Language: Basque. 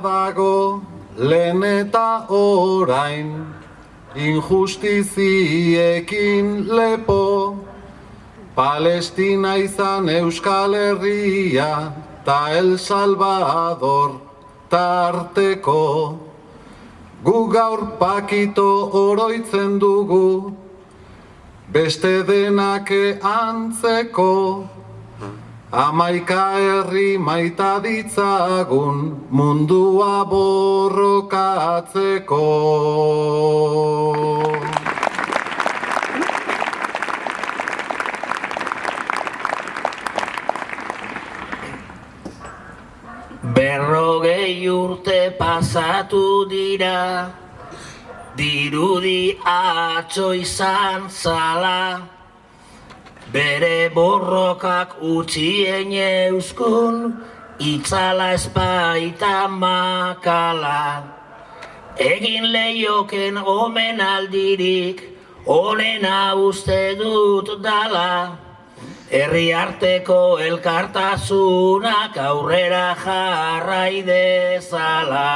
dago lehen eta orain, injustiziekin lepo, Palestina izan Euskal Herria, ta El Salvador tarteko. Gu gaur pakito oroitzen dugu, beste denak antzeko. Hamaika herri maita ditzagun mundua borrokatzeko. Berrogei urte pasatu dira, dirudi atzo izan zala, bere borrokak utxien euskun, itzala espaita makala. Egin lehioken omen aldirik, onena uste dut dala, herri arteko elkartasunak aurrera jarrai dezala.